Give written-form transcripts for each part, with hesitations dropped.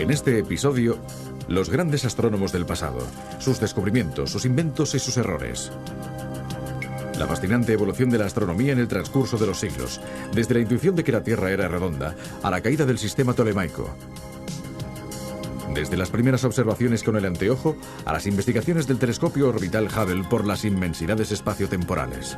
En este episodio, los grandes astrónomos del pasado, sus descubrimientos, sus inventos y sus errores. La fascinante evolución de la astronomía en el transcurso de los siglos, desde la intuición de que la Tierra era redonda a la caída del sistema tolemaico. Desde las primeras observaciones con el anteojo a las investigaciones del telescopio orbital Hubble por las inmensidades espaciotemporales.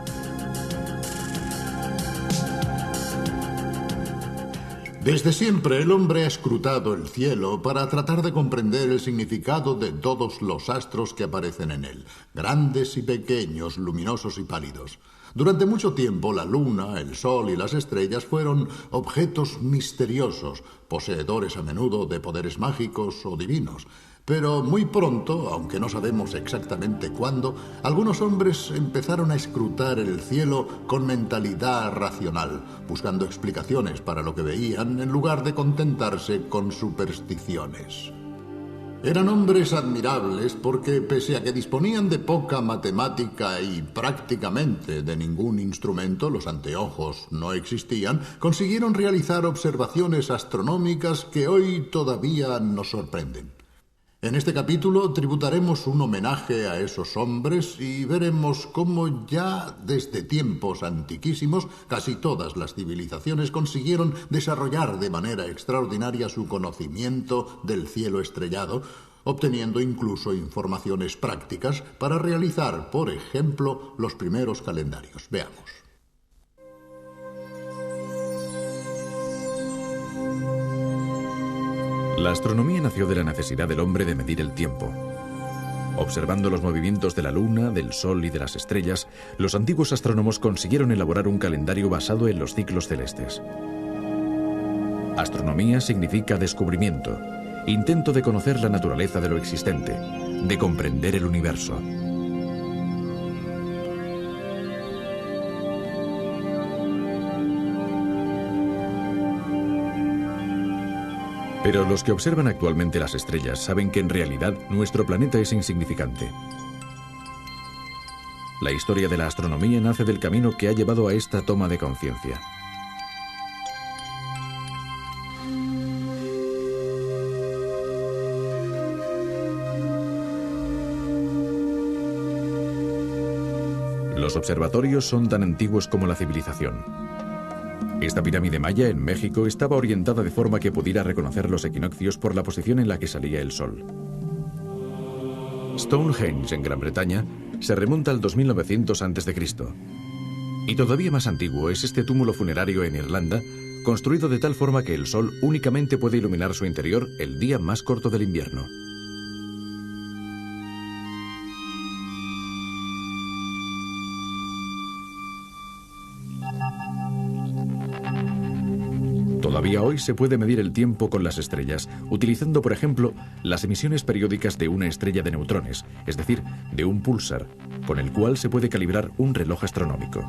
Desde siempre el hombre ha escrutado el cielo para tratar de comprender el significado de todos los astros que aparecen en él, grandes y pequeños, luminosos y pálidos. Durante mucho tiempo la luna, el sol y las estrellas fueron objetos misteriosos, poseedores a menudo de poderes mágicos o divinos. Pero muy pronto, aunque no sabemos exactamente cuándo, algunos hombres empezaron a escrutar el cielo con mentalidad racional, buscando explicaciones para lo que veían en lugar de contentarse con supersticiones. Eran hombres admirables porque, pese a que disponían de poca matemática y prácticamente de ningún instrumento, los anteojos no existían, consiguieron realizar observaciones astronómicas que hoy todavía nos sorprenden. En este capítulo tributaremos un homenaje a esos hombres y veremos cómo ya desde tiempos antiquísimos casi todas las civilizaciones consiguieron desarrollar de manera extraordinaria su conocimiento del cielo estrellado, obteniendo incluso informaciones prácticas para realizar, por ejemplo, los primeros calendarios. Veamos. La astronomía nació de la necesidad del hombre de medir el tiempo. Observando los movimientos de la luna, del sol y de las estrellas, los antiguos astrónomos consiguieron elaborar un calendario basado en los ciclos celestes. Astronomía significa descubrimiento, intento de conocer la naturaleza de lo existente, de comprender el universo. Pero los que observan actualmente las estrellas saben que en realidad nuestro planeta es insignificante. La historia de la astronomía nace del camino que ha llevado a esta toma de conciencia. Los observatorios son tan antiguos como la civilización. Esta pirámide maya en México estaba orientada de forma que pudiera reconocer los equinoccios por la posición en la que salía el sol. Stonehenge, en Gran Bretaña, se remonta al 2900 a.C. Y todavía más antiguo es este túmulo funerario en Irlanda, construido de tal forma que el sol únicamente puede iluminar su interior el día más corto del invierno. Todavía hoy se puede medir el tiempo con las estrellas, utilizando, por ejemplo, las emisiones periódicas de una estrella de neutrones, es decir, de un púlsar, con el cual se puede calibrar un reloj astronómico.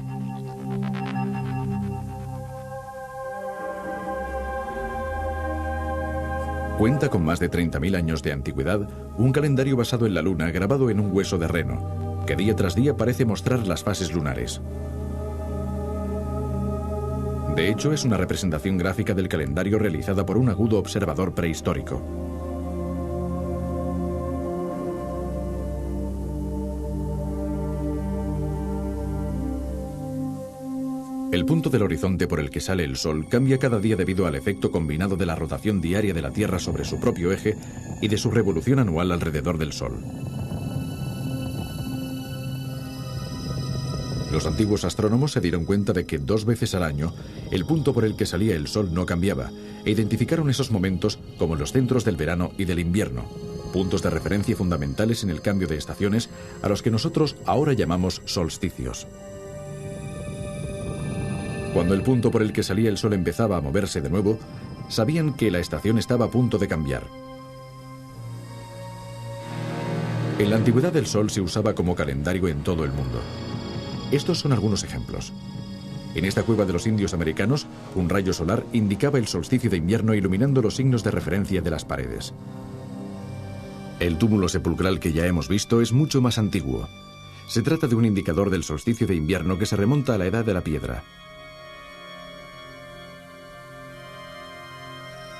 Cuenta con más de 30.000 años de antigüedad un calendario basado en la luna grabado en un hueso de reno, que día tras día parece mostrar las fases lunares. De hecho, es una representación gráfica del calendario realizada por un agudo observador prehistórico. El punto del horizonte por el que sale el Sol cambia cada día debido al efecto combinado de la rotación diaria de la Tierra sobre su propio eje y de su revolución anual alrededor del Sol. Los antiguos astrónomos se dieron cuenta de que 2 veces al año el punto por el que salía el sol no cambiaba e identificaron esos momentos como los centros del verano y del invierno, puntos de referencia fundamentales en el cambio de estaciones a los que nosotros ahora llamamos solsticios. Cuando el punto por el que salía el sol empezaba a moverse de nuevo, sabían que la estación estaba a punto de cambiar. En la antigüedad el sol se usaba como calendario en todo el mundo. Estos son algunos ejemplos. En esta cueva de los indios americanos, un rayo solar indicaba el solsticio de invierno iluminando los signos de referencia de las paredes. El túmulo sepulcral que ya hemos visto es mucho más antiguo. Se trata de un indicador del solsticio de invierno que se remonta a la edad de la piedra.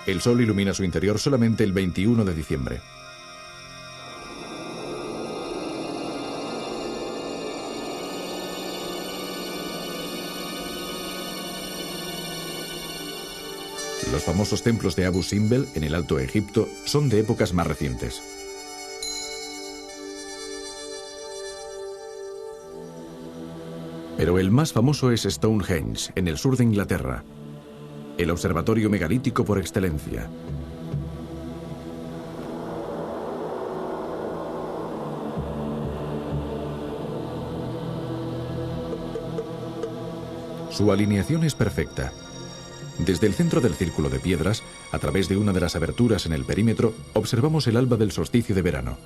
El Sol ilumina su interior solamente el 21 de diciembre. Los famosos templos de Abu Simbel en el Alto Egipto son de épocas más recientes. Pero el más famoso es Stonehenge, en el sur de Inglaterra, el observatorio megalítico por excelencia. Su alineación es perfecta. Desde el centro del círculo de piedras, a través de una de las aberturas en el perímetro, observamos el alba del solsticio de verano.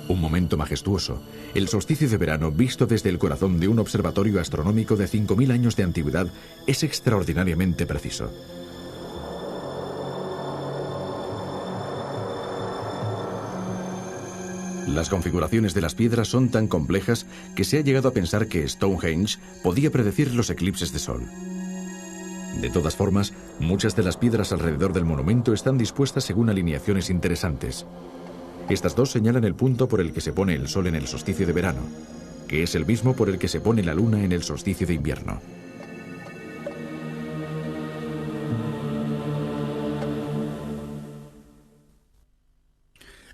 Un momento majestuoso, el solsticio de verano visto desde el corazón de un observatorio astronómico de 5000 años de antigüedad es extraordinariamente preciso. Las configuraciones de las piedras son tan complejas que se ha llegado a pensar que Stonehenge podía predecir los eclipses de sol. De todas formas, muchas de las piedras alrededor del monumento están dispuestas según alineaciones interesantes. Estas dos señalan el punto por el que se pone el sol en el solsticio de verano, que es el mismo por el que se pone la luna en el solsticio de invierno.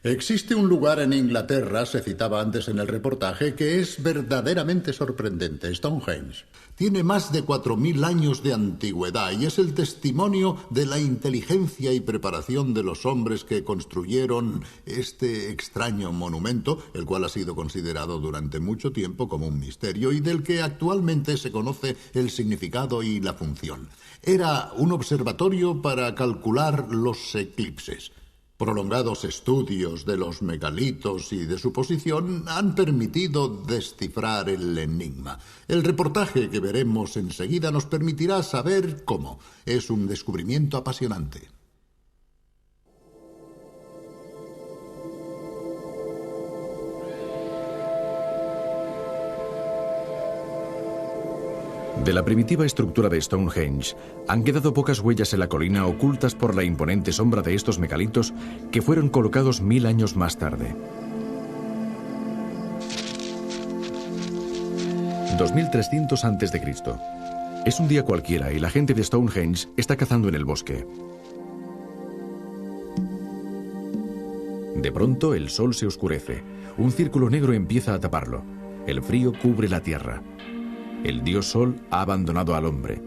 Existe un lugar en Inglaterra, se citaba antes en el reportaje, que es verdaderamente sorprendente, Stonehenge. Tiene más de 4000 años de antigüedad y es el testimonio de la inteligencia y preparación de los hombres que construyeron este extraño monumento, el cual ha sido considerado durante mucho tiempo como un misterio y del que actualmente se conoce el significado y la función. Era un observatorio para calcular los eclipses. Prolongados estudios de los megalitos y de su posición han permitido descifrar el enigma. El reportaje que veremos enseguida nos permitirá saber cómo. Es un descubrimiento apasionante. De la primitiva estructura de Stonehenge han quedado pocas huellas en la colina ocultas por la imponente sombra de estos megalitos que fueron colocados 1000 años más tarde. 2300 a.C. Es un día cualquiera y la gente de Stonehenge está cazando en el bosque. De pronto el sol se oscurece. Un círculo negro empieza a taparlo. El frío cubre la tierra. El dios Sol ha abandonado al hombre.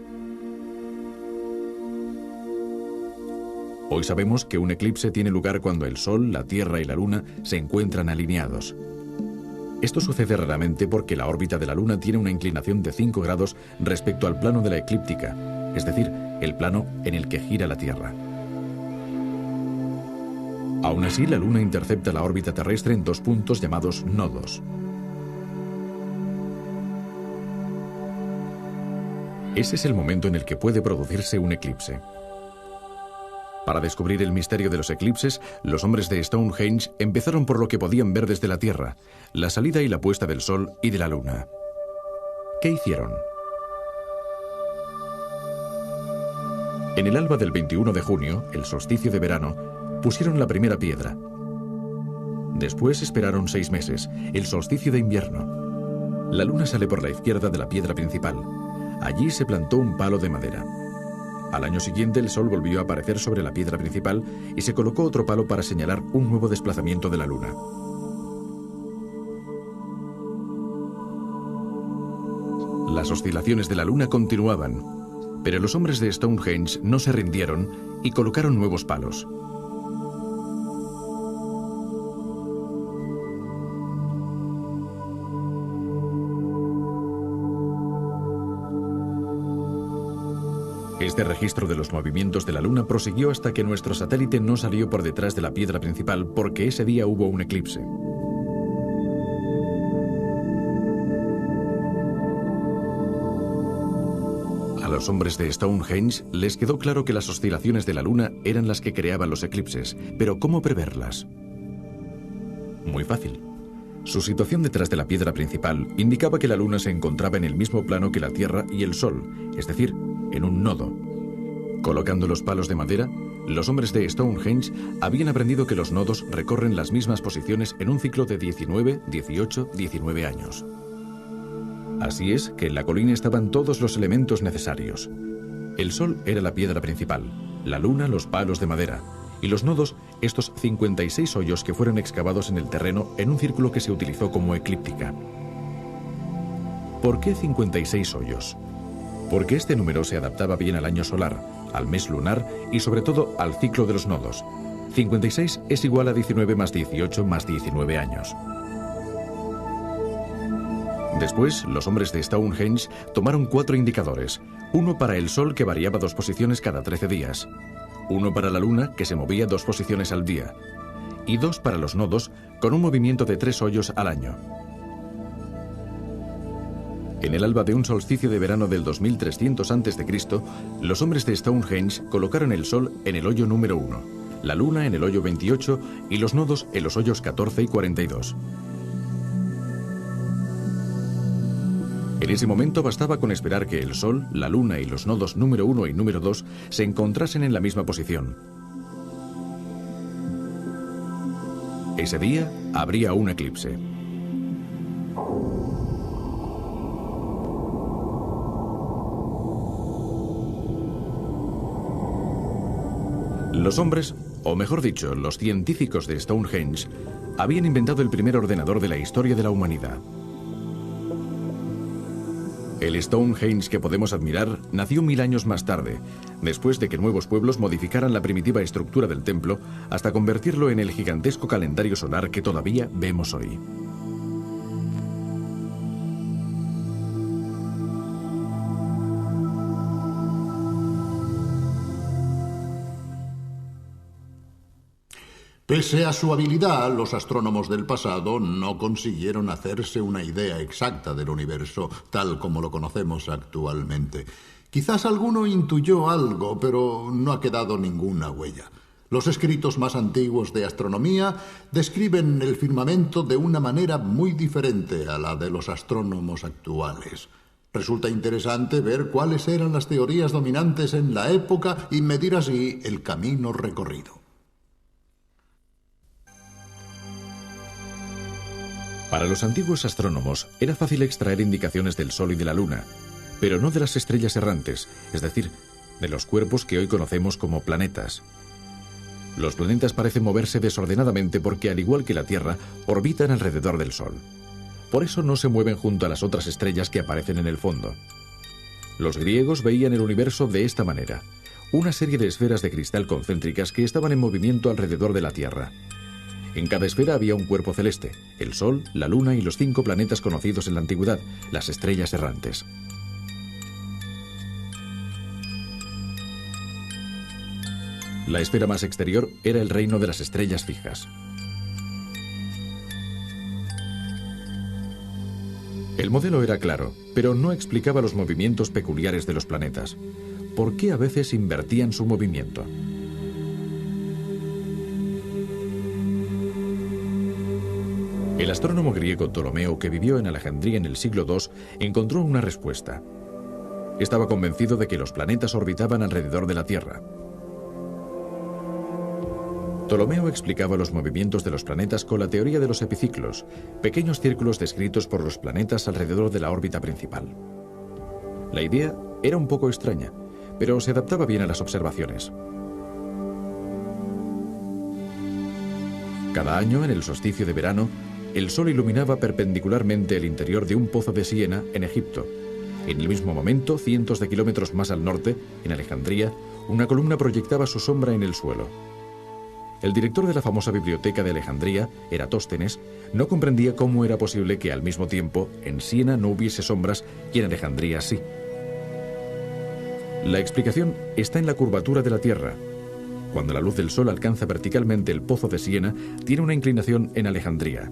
Hoy sabemos que un eclipse tiene lugar cuando el Sol, la Tierra y la Luna se encuentran alineados. Esto sucede raramente porque la órbita de la Luna tiene una inclinación de 5 grados respecto al plano de la eclíptica, es decir, el plano en el que gira la Tierra. Aún así, la Luna intercepta la órbita terrestre en 2 puntos llamados nodos. Ese es el momento en el que puede producirse un eclipse. Para descubrir el misterio de los eclipses, los hombres de Stonehenge empezaron por lo que podían ver desde la Tierra, la salida y la puesta del Sol y de la Luna. ¿Qué hicieron? En el alba del 21 de junio, el solsticio de verano, pusieron la primera piedra. Después esperaron 6 meses, el solsticio de invierno. La luna sale por la izquierda de la piedra principal. Allí se plantó un palo de madera. Al año siguiente el sol volvió a aparecer sobre la piedra principal y se colocó otro palo para señalar un nuevo desplazamiento de la luna. Las oscilaciones de la luna continuaban, pero los hombres de Stonehenge no se rindieron y colocaron nuevos palos. Este registro de los movimientos de la Luna prosiguió hasta que nuestro satélite no salió por detrás de la piedra principal porque ese día hubo un eclipse. A los hombres de Stonehenge les quedó claro que las oscilaciones de la Luna eran las que creaban los eclipses, pero ¿cómo preverlas? Muy fácil. Su situación detrás de la piedra principal indicaba que la Luna se encontraba en el mismo plano que la Tierra y el Sol, es decir, en un nodo. Colocando los palos de madera, Los hombres de Stonehenge habían aprendido que los nodos recorren las mismas posiciones en un ciclo de 19, 18, 19 años. Así es que en la colina estaban todos los elementos necesarios. El sol era la piedra principal, la luna los palos de madera, y los nodos, estos 56 hoyos que fueron excavados en el terreno en un círculo que se utilizó como eclíptica. ¿Por qué 56 hoyos? Porque este número se adaptaba bien al año solar, al mes lunar y sobre todo al ciclo de los nodos. 56 es igual a 19 más 18 más 19 años. Después, los hombres de Stonehenge tomaron 4 indicadores, uno para el sol que variaba 2 posiciones cada 13 días, uno para la luna que se movía 2 posiciones al día y 2 para los nodos con un movimiento de 3 hoyos al año. En el alba de un solsticio de verano del 2300 a.C., los hombres de Stonehenge colocaron el sol en el hoyo número 1, la luna en el hoyo 28 y los nodos en los hoyos 14 y 42. En ese momento bastaba con esperar que el sol, la luna y los nodos número 1 y número 2 se encontrasen en la misma posición. Ese día habría un eclipse. Los hombres, o mejor dicho, los científicos de Stonehenge, habían inventado el primer ordenador de la historia de la humanidad. El Stonehenge que podemos admirar nació 1000 años más tarde, después de que nuevos pueblos modificaran la primitiva estructura del templo hasta convertirlo en el gigantesco calendario solar que todavía vemos hoy. Pese a su habilidad, los astrónomos del pasado no consiguieron hacerse una idea exacta del universo, tal como lo conocemos actualmente. Quizás alguno intuyó algo, pero no ha quedado ninguna huella. Los escritos más antiguos de astronomía describen el firmamento de una manera muy diferente a la de los astrónomos actuales. Resulta interesante ver cuáles eran las teorías dominantes en la época y medir así el camino recorrido. Para los antiguos astrónomos era fácil extraer indicaciones del Sol y de la Luna, pero no de las estrellas errantes, es decir, de los cuerpos que hoy conocemos como planetas. Los planetas parecen moverse desordenadamente porque, al igual que la Tierra, orbitan alrededor del Sol. Por eso no se mueven junto a las otras estrellas que aparecen en el fondo. Los griegos veían el universo de esta manera: una serie de esferas de cristal concéntricas que estaban en movimiento alrededor de la Tierra. En cada esfera había un cuerpo celeste: el Sol, la Luna y los 5 planetas conocidos en la antigüedad, las estrellas errantes. La esfera más exterior era el reino de las estrellas fijas. El modelo era claro, pero no explicaba los movimientos peculiares de los planetas. ¿Por qué a veces invertían su movimiento? El astrónomo griego Ptolomeo, que vivió en Alejandría en el siglo II, encontró una respuesta. Estaba convencido de que los planetas orbitaban alrededor de la Tierra. Ptolomeo explicaba los movimientos de los planetas con la teoría de los epiciclos, pequeños círculos descritos por los planetas alrededor de la órbita principal. La idea era un poco extraña, pero se adaptaba bien a las observaciones. Cada año, en el solsticio de verano, el sol iluminaba perpendicularmente el interior de un pozo de Siena, en Egipto. En el mismo momento, cientos de kilómetros más al norte, en Alejandría, una columna proyectaba su sombra en el suelo. El director de la famosa biblioteca de Alejandría, Eratóstenes, no comprendía cómo era posible que al mismo tiempo en Siena no hubiese sombras y en Alejandría sí. La explicación está en la curvatura de la Tierra. Cuando la luz del sol alcanza verticalmente el pozo de Siena, tiene una inclinación en Alejandría.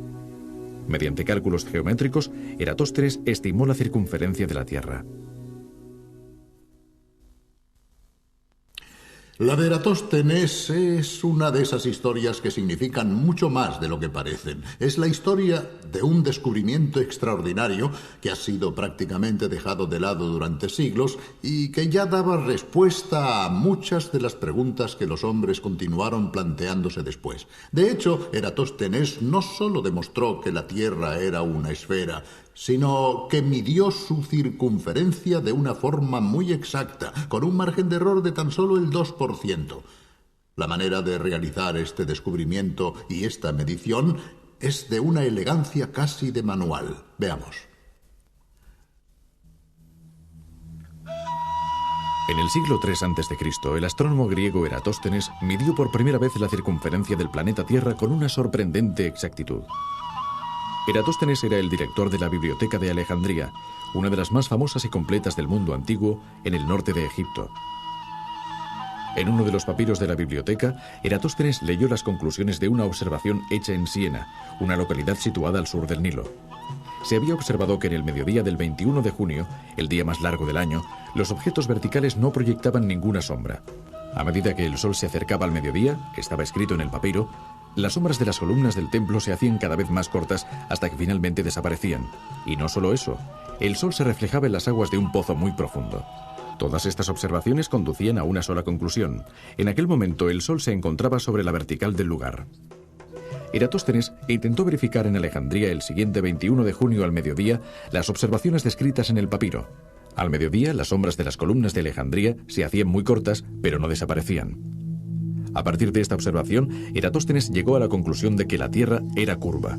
Mediante cálculos geométricos, Eratóstenes estimó la circunferencia de la Tierra. La de Eratóstenes es una de esas historias que significan mucho más de lo que parecen. Es la historia de un descubrimiento extraordinario que ha sido prácticamente dejado de lado durante siglos y que ya daba respuesta a muchas de las preguntas que los hombres continuaron planteándose después. De hecho, Eratóstenes no solo demostró que la Tierra era una esfera, sino que midió su circunferencia de una forma muy exacta, con un margen de error de tan solo el 2%. La manera de realizar este descubrimiento y esta medición es de una elegancia casi de manual. Veamos. En el siglo III a.C., el astrónomo griego Eratóstenes midió por primera vez la circunferencia del planeta Tierra con una sorprendente exactitud. Eratóstenes era el director de la Biblioteca de Alejandría, una de las más famosas y completas del mundo antiguo en el norte de Egipto. En uno de los papiros de la biblioteca, Eratóstenes leyó las conclusiones de una observación hecha en Siena, una localidad situada al sur del Nilo. Se había observado que en el mediodía del 21 de junio, el día más largo del año, los objetos verticales no proyectaban ninguna sombra. A medida que el sol se acercaba al mediodía, estaba escrito en el papiro, las sombras de las columnas del templo se hacían cada vez más cortas hasta que finalmente desaparecían. Y no solo eso, el sol se reflejaba en las aguas de un pozo muy profundo. Todas estas observaciones conducían a una sola conclusión. En aquel momento el sol se encontraba sobre la vertical del lugar. Eratóstenes intentó verificar en Alejandría el siguiente 21 de junio al mediodía las observaciones descritas en el papiro. Al mediodía, las sombras de las columnas de Alejandría se hacían muy cortas, pero no desaparecían. A partir de esta observación, Eratóstenes llegó a la conclusión de que la Tierra era curva.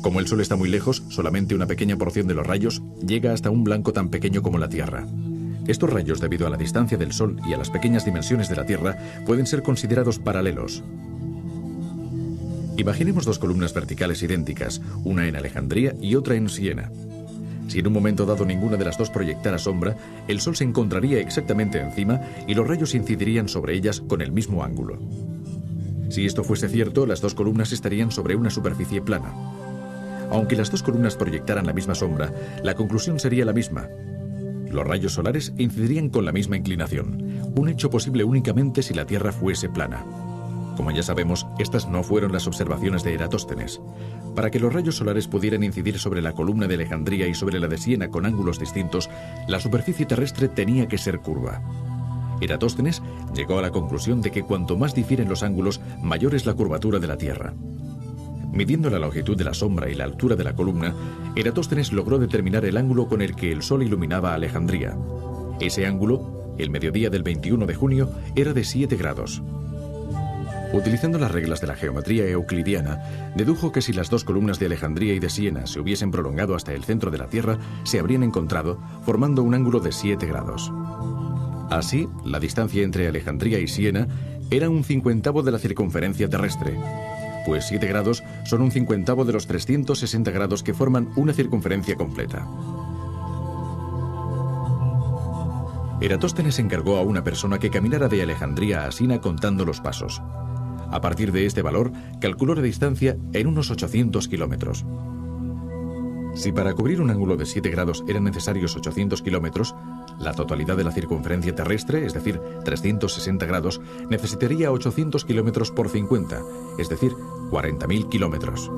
Como el Sol está muy lejos, solamente una pequeña porción de los rayos llega hasta un blanco tan pequeño como la Tierra. Estos rayos, debido a la distancia del Sol y a las pequeñas dimensiones de la Tierra, pueden ser considerados paralelos. Imaginemos dos columnas verticales idénticas, una en Alejandría y otra en Siena. Si en un momento dado ninguna de las dos proyectara sombra, el Sol se encontraría exactamente encima y los rayos incidirían sobre ellas con el mismo ángulo. Si esto fuese cierto, las dos columnas estarían sobre una superficie plana. Aunque las dos columnas proyectaran la misma sombra, la conclusión sería la misma. Los rayos solares incidirían con la misma inclinación, un hecho posible únicamente si la Tierra fuese plana. Como ya sabemos, estas no fueron las observaciones de Eratóstenes. Para que los rayos solares pudieran incidir sobre la columna de Alejandría y sobre la de Siena con ángulos distintos, la superficie terrestre tenía que ser curva. Eratóstenes llegó a la conclusión de que cuanto más difieren los ángulos, mayor es la curvatura de la Tierra. Midiendo la longitud de la sombra y la altura de la columna, Eratóstenes logró determinar el ángulo con el que el Sol iluminaba a Alejandría. Ese ángulo, el mediodía del 21 de junio, era de 7 grados. Utilizando las reglas de la geometría euclidiana, dedujo que si las dos columnas de Alejandría y de Siena se hubiesen prolongado hasta el centro de la Tierra, se habrían encontrado, formando un ángulo de 7 grados. Así, la distancia entre Alejandría y Siena era un 50avo de la circunferencia terrestre, pues 7 grados son un 50avo de los 360 grados que forman una circunferencia completa. Eratóstenes encargó a una persona que caminara de Alejandría a Siena contando los pasos. A partir de este valor, calculó la distancia en unos 800 kilómetros. Si para cubrir un ángulo de 7 grados eran necesarios 800 kilómetros, la totalidad de la circunferencia terrestre, es decir, 360 grados, necesitaría 800 kilómetros por 50, es decir, 40.000 kilómetros.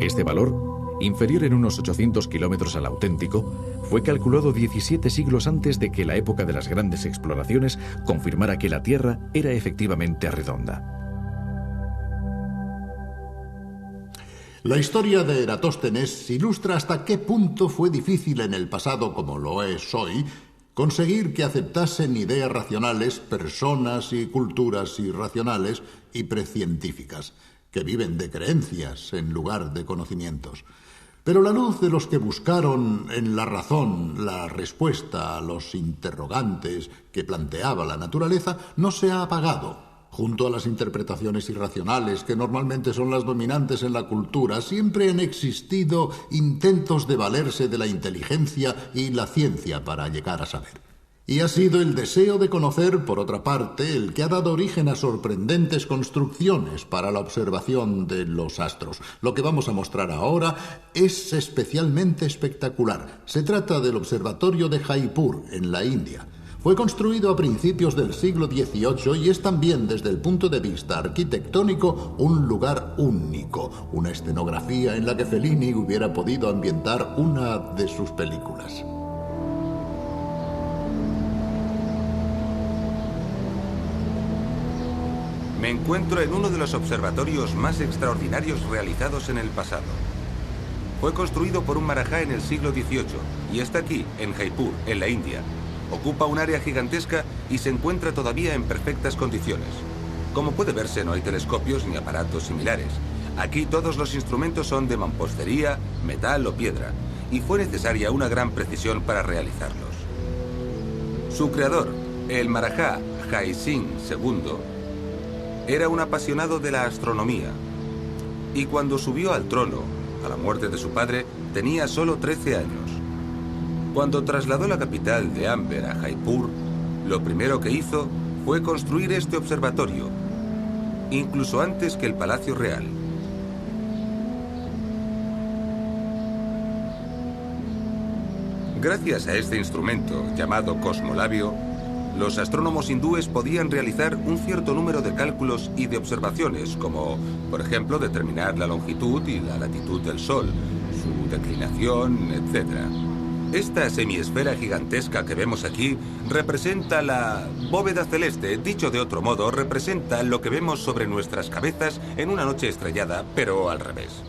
Este valor, inferior en unos 800 kilómetros al auténtico, fue calculado 17 siglos antes de que la época de las grandes exploraciones confirmara que la Tierra era efectivamente redonda. La historia de Eratóstenes ilustra hasta qué punto fue difícil en el pasado, como lo es hoy, conseguir que aceptasen ideas racionales personas y culturas irracionales y precientíficas, que viven de creencias en lugar de conocimientos. Pero la luz de los que buscaron en la razón la respuesta a los interrogantes que planteaba la naturaleza no se ha apagado. Junto a las interpretaciones irracionales, que normalmente son las dominantes en la cultura, siempre han existido intentos de valerse de la inteligencia y la ciencia para llegar a saber. Y ha sido el deseo de conocer, por otra parte, el que ha dado origen a sorprendentes construcciones para la observación de los astros. Lo que vamos a mostrar ahora es especialmente espectacular. Se trata del observatorio de Jaipur, en la India. Fue construido a principios del siglo XVIII y es también, desde el punto de vista arquitectónico, un lugar único, una escenografía en la que Fellini hubiera podido ambientar una de sus películas. Me encuentro en uno de los observatorios más extraordinarios realizados en el pasado. Fue construido por un marajá en el siglo XVIII y está aquí, en Jaipur, en la India. Ocupa un área gigantesca y se encuentra todavía en perfectas condiciones. Como puede verse, no hay telescopios ni aparatos similares. Aquí todos los instrumentos son de mampostería, metal o piedra, y fue necesaria una gran precisión para realizarlos. Su creador, el marajá Jai Singh II, era un apasionado de la astronomía, y cuando subió al trono, a la muerte de su padre, tenía solo 13 años. Cuando trasladó la capital de Amber a Jaipur, lo primero que hizo fue construir este observatorio, incluso antes que el Palacio Real. Gracias a este instrumento, llamado cosmolabio, los astrónomos hindúes podían realizar un cierto número de cálculos y de observaciones, como, por ejemplo, determinar la longitud y la latitud del Sol, su declinación, etc. Esta semiesfera gigantesca que vemos aquí representa la bóveda celeste. Dicho de otro modo, representa lo que vemos sobre nuestras cabezas en una noche estrellada, pero al revés.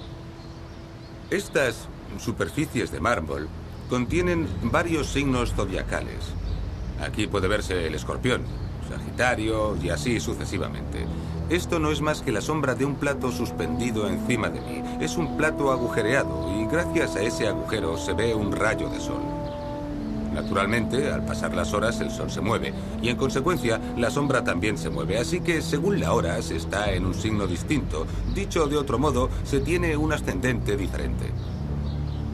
Estas superficies de mármol contienen varios signos zodiacales. Aquí puede verse el escorpión, Sagitario y así sucesivamente. Esto no es más que la sombra de un plato suspendido encima de mí. Es un plato agujereado y gracias a ese agujero se ve un rayo de sol. Naturalmente, al pasar las horas el sol se mueve y en consecuencia la sombra también se mueve. Así que según la hora se está en un signo distinto. Dicho de otro modo, se tiene un ascendente diferente.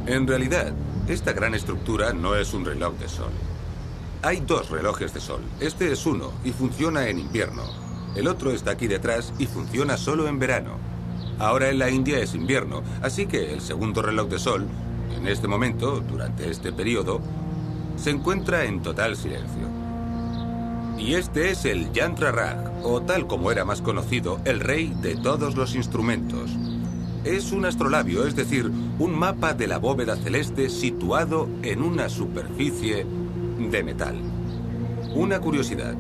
En realidad, esta gran estructura no es un reloj de sol. Hay dos relojes de sol. Este es uno y funciona en invierno. El otro está aquí detrás y funciona solo en verano. Ahora en la India es invierno, así que el segundo reloj de sol, en este momento, durante este periodo, se encuentra en total silencio. Y este es el Yantra Raj, o tal como era más conocido, el rey de todos los instrumentos. Es un astrolabio, es decir, un mapa de la bóveda celeste situado en una superficie de metal. Una curiosidad.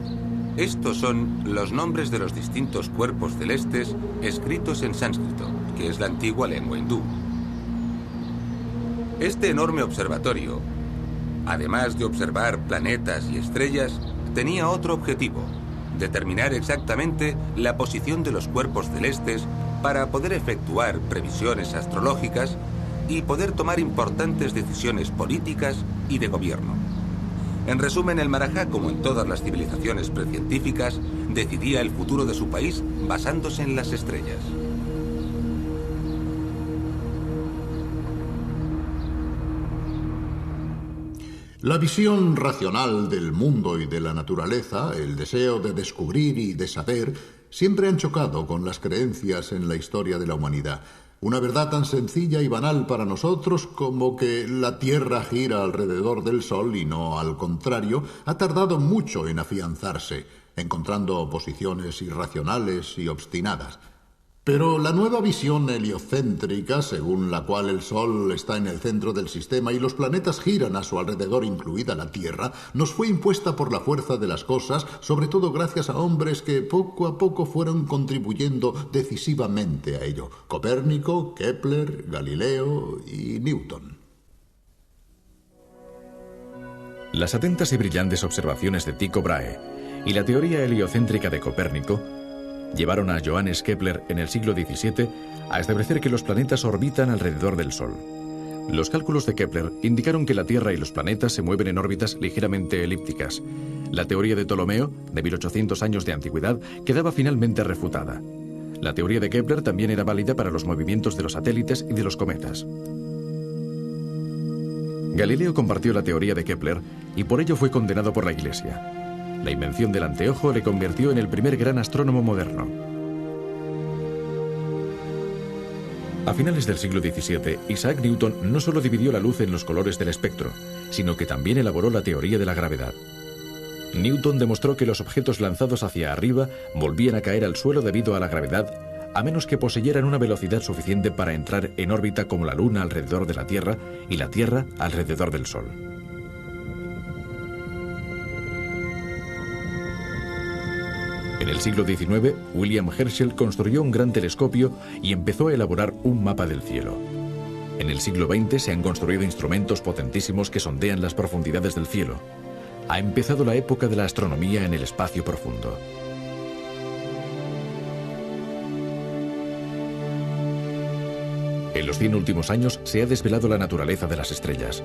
Estos son los nombres de los distintos cuerpos celestes escritos en sánscrito, que es la antigua lengua hindú. Este enorme observatorio, además de observar planetas y estrellas, tenía otro objetivo: determinar exactamente la posición de los cuerpos celestes para poder efectuar previsiones astrológicas y poder tomar importantes decisiones políticas y de gobierno. En resumen, el marajá, como en todas las civilizaciones precientíficas, decidía el futuro de su país basándose en las estrellas. La visión racional del mundo y de la naturaleza, el deseo de descubrir y de saber, siempre han chocado con las creencias en la historia de la humanidad. Una verdad tan sencilla y banal para nosotros como que la Tierra gira alrededor del Sol y no al contrario, ha tardado mucho en afianzarse, encontrando posiciones irracionales y obstinadas. Pero la nueva visión heliocéntrica, según la cual el Sol está en el centro del sistema y los planetas giran a su alrededor, incluida la Tierra, nos fue impuesta por la fuerza de las cosas, sobre todo gracias a hombres que poco a poco fueron contribuyendo decisivamente a ello: Copérnico, Kepler, Galileo y Newton. Las atentas y brillantes observaciones de Tycho Brahe y la teoría heliocéntrica de Copérnico llevaron a Johannes Kepler en el siglo XVII a establecer que los planetas orbitan alrededor del Sol. Los cálculos de Kepler indicaron que la Tierra y los planetas se mueven en órbitas ligeramente elípticas. La teoría de Ptolomeo, de 1800 años de antigüedad, quedaba finalmente refutada. La teoría de Kepler también era válida para los movimientos de los satélites y de los cometas. Galileo compartió la teoría de Kepler y por ello fue condenado por la Iglesia. La invención del anteojo le convirtió en el primer gran astrónomo moderno. A finales del siglo XVII, Isaac Newton no solo dividió la luz en los colores del espectro, sino que también elaboró la teoría de la gravedad. Newton demostró que los objetos lanzados hacia arriba volvían a caer al suelo debido a la gravedad, a menos que poseyeran una velocidad suficiente para entrar en órbita como la Luna alrededor de la Tierra y la Tierra alrededor del Sol. En el siglo XIX, William Herschel construyó un gran telescopio y empezó a elaborar un mapa del cielo. En el siglo XX se han construido instrumentos potentísimos que sondean las profundidades del cielo. Ha empezado la época de la astronomía en el espacio profundo. En los 100 últimos años se ha desvelado la naturaleza de las estrellas.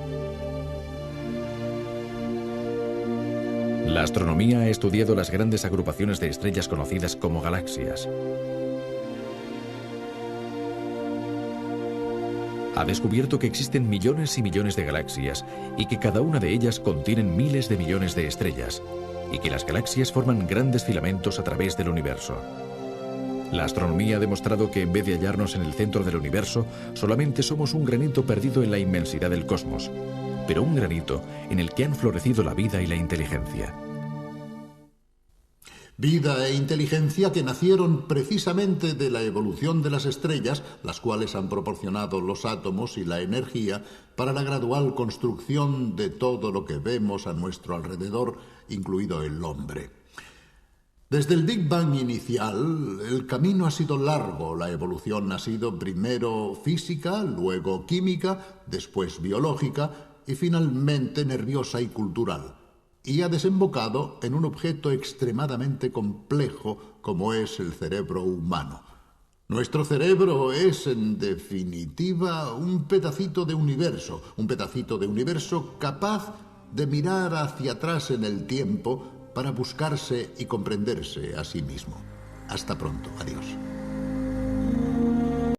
La astronomía ha estudiado las grandes agrupaciones de estrellas conocidas como galaxias. Ha descubierto que existen millones y millones de galaxias y que cada una de ellas contienen miles de millones de estrellas, y que las galaxias forman grandes filamentos a través del universo. La astronomía ha demostrado que en vez de hallarnos en el centro del universo, solamente somos un granito perdido en la inmensidad del cosmos, pero un granito en el que han florecido la vida y la inteligencia. Vida e inteligencia que nacieron precisamente de la evolución de las estrellas, las cuales han proporcionado los átomos y la energía para la gradual construcción de todo lo que vemos a nuestro alrededor, incluido el hombre. Desde el Big Bang inicial, el camino ha sido largo. La evolución ha sido primero física, luego química, después biológica y finalmente nerviosa y cultural. Y ha desembocado en un objeto extremadamente complejo como es el cerebro humano. Nuestro cerebro es, en definitiva, un pedacito de universo capaz de mirar hacia atrás en el tiempo para buscarse y comprenderse a sí mismo. Hasta pronto. Adiós.